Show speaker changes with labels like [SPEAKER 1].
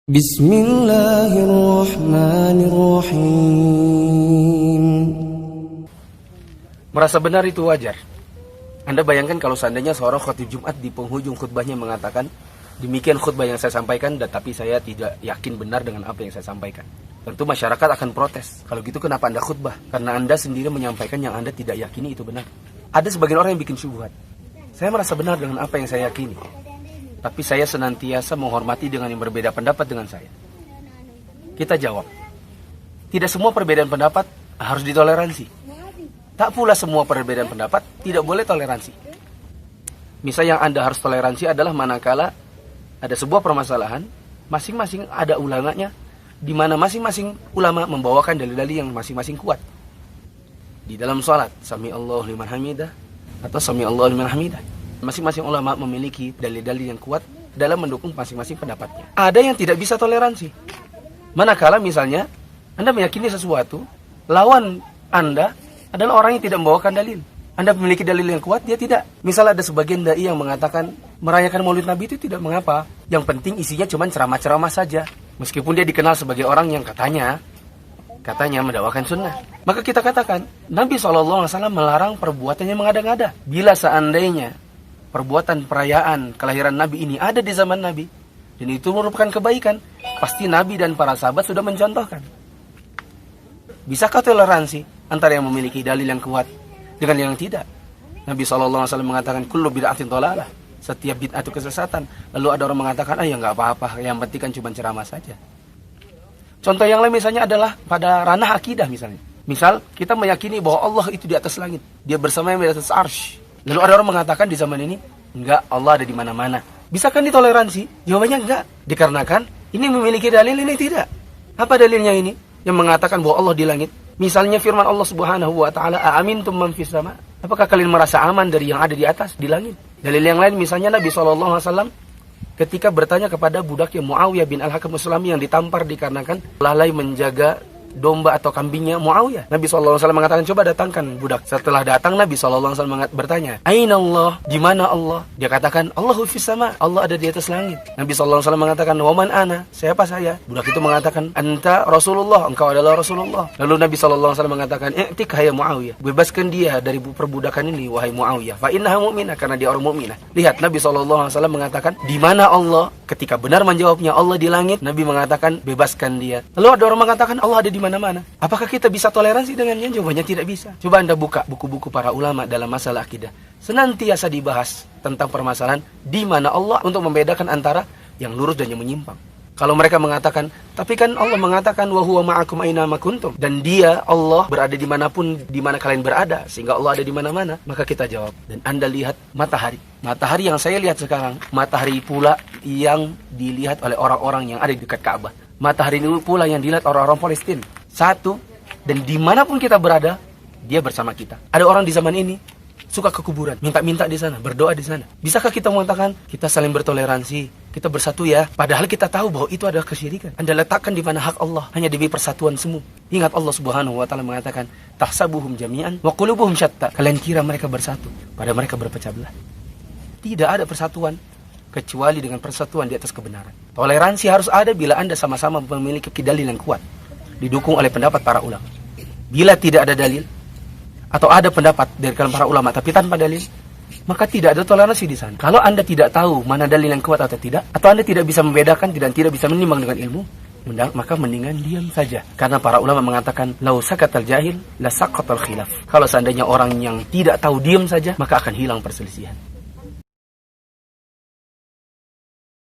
[SPEAKER 1] Bismillahirrahmanirrahim.
[SPEAKER 2] Merasa benar itu wajar. Anda bayangkan kalau seandainya seorang khatib Jumat di penghujung khutbahnya mengatakan, demikian khutbah yang saya sampaikan, tetapi saya tidak yakin benar dengan apa yang saya sampaikan. Tentu masyarakat akan protes. Kalau gitu kenapa Anda khutbah? Karena Anda sendiri menyampaikan yang Anda tidak yakini itu benar. Ada sebagian orang yang bikin syubhat. Saya merasa benar dengan apa yang saya yakini, tapi saya senantiasa menghormati dengan yang berbeda pendapat dengan saya. Kita jawab, tidak semua perbedaan pendapat harus ditoleransi. Tak pula semua perbedaan pendapat tidak boleh toleransi. Misal yang Anda harus toleransi adalah manakala ada sebuah permasalahan, masing-masing ada ulamanya, di mana masing-masing ulama membawakan dalil-dalil yang masing-masing kuat. Di dalam salat, Sami Allahu liman hamidah atau Sami Allahu liman hamidah. Masing-masing ulama memiliki dalil-dalil yang kuat dalam mendukung masing-masing pendapatnya. Ada yang tidak bisa toleransi. Manakala misalnya Anda meyakini sesuatu, lawan Anda adalah orang yang tidak membawakan dalil. Anda memiliki dalil yang kuat, dia tidak. Misal ada sebagian dai yang mengatakan merayakan Maulid Nabi itu tidak mengapa. Yang penting isinya cuma ceramah-ceramah saja. Meskipun dia dikenal sebagai orang yang katanya mendakwakan sunnah. Maka kita katakan, Nabi SAW melarang perbuatan yang mengada-ngada. Bila seandainya perbuatan perayaan kelahiran Nabi ini ada di zaman Nabi, dan itu merupakan kebaikan, pasti Nabi dan para sahabat sudah mencontohkan. Bisakah toleransi antara yang memiliki dalil yang kuat dengan yang tidak? Nabi SAW mengatakan, kullu bid'atin dhalalah, setiap bid'ah itu kesesatan. Lalu ada orang mengatakan, ya nggak apa-apa, yang penting kan cuma ceramah saja. Contoh yang lain misalnya adalah pada ranah akidah misalnya. Misal kita meyakini bahwa Allah itu di atas langit, dia bersama yang di atas arsy. Lalu ada orang mengatakan di zaman ini, enggak, Allah ada di mana-mana. Bisakah ditoleransi? Jawabannya enggak. Dikarenakan ini memiliki dalil, ini tidak. Apa dalilnya ini? Yang mengatakan bahwa Allah di langit. Misalnya firman Allah Subhanahu wa taala, "Aamintum man fis sama?" Apakah kalian merasa aman dari yang ada di atas, di langit? Dalil yang lain misalnya Nabi SAW ketika bertanya kepada budaknya Muawiyah bin Al-Hakam As-Sulami yang ditampar dikarenakan lalai menjaga domba atau kambingnya Muawiyah. Nabi SAW mengatakan, coba datangkan budak. Setelah datang, Nabi SAW bertanya, Aina Allah? Di mana Allah? Dia katakan, Allahu fis sama. Allah ada di atas langit. Nabi SAW mengatakan, Waman ana? Siapa saya? Budak itu mengatakan, Anta Rasulullah. Engkau adalah Rasulullah. Lalu Nabi SAW mengatakan, I'tik ya Muawiyah. Bebaskan dia dari perbudakan ini, wahai Muawiyah. Fa innaha mu'minah, karena dia orang mu'minah. Lihat, Nabi SAW mengatakan, di mana Allah? Ketika benar menjawabnya, Allah di langit. Nabi mengatakan, bebaskan dia. Lalu ada orang mengatakan, Allah ada di mana-mana. Apakah kita bisa toleransi dengannya? Jawabannya tidak bisa. Coba Anda buka buku-buku para ulama dalam masalah akidah. Senantiasa dibahas tentang permasalahan di mana Allah untuk membedakan antara yang lurus dan yang menyimpang. Kalau mereka mengatakan, tapi kan Allah mengatakan wa huwa ma'akum aina ma kuntum, dan dia Allah berada dimanapun di mana kalian berada, sehingga Allah ada di mana-mana. Maka kita jawab, dan Anda lihat matahari. Matahari yang saya lihat sekarang, matahari pula yang dilihat oleh orang-orang yang ada di dekat Ka'bah. Matahari ini pula yang dilihat orang-orang Palestina. Satu, dan dimanapun kita berada, dia bersama kita. Ada orang di zaman ini suka ke kuburan, minta-minta di sana, berdoa di sana. Bisakah kita mengatakan kita saling bertoleransi, kita bersatu ya? Padahal kita tahu bahwa itu adalah kesyirikan. Anda letakkan di mana hak Allah hanya demi persatuan semua. Ingat Allah Subhanahu wa taala mengatakan, tahsabuhum jami'an wa qulubuhum syatta. Kalian kira mereka bersatu, padahal mereka berpecah belah. Tidak ada persatuan kecuali dengan persatuan di atas kebenaran. Toleransi harus ada bila Anda sama-sama memiliki dalil yang kuat, didukung oleh pendapat para ulama. Bila tidak ada dalil, atau ada pendapat dari kalangan para ulama tapi tanpa dalil, maka tidak ada toleransi di sana. Kalau Anda tidak tahu mana dalil yang kuat atau tidak, atau Anda tidak bisa membedakan dan tidak bisa menimbang dengan ilmu, maka mendingan diam saja. Karena para ulama mengatakan, lau sakatal jahil la saqatal khilaf. Kalau seandainya orang yang tidak tahu diam saja, maka akan hilang perselisihan.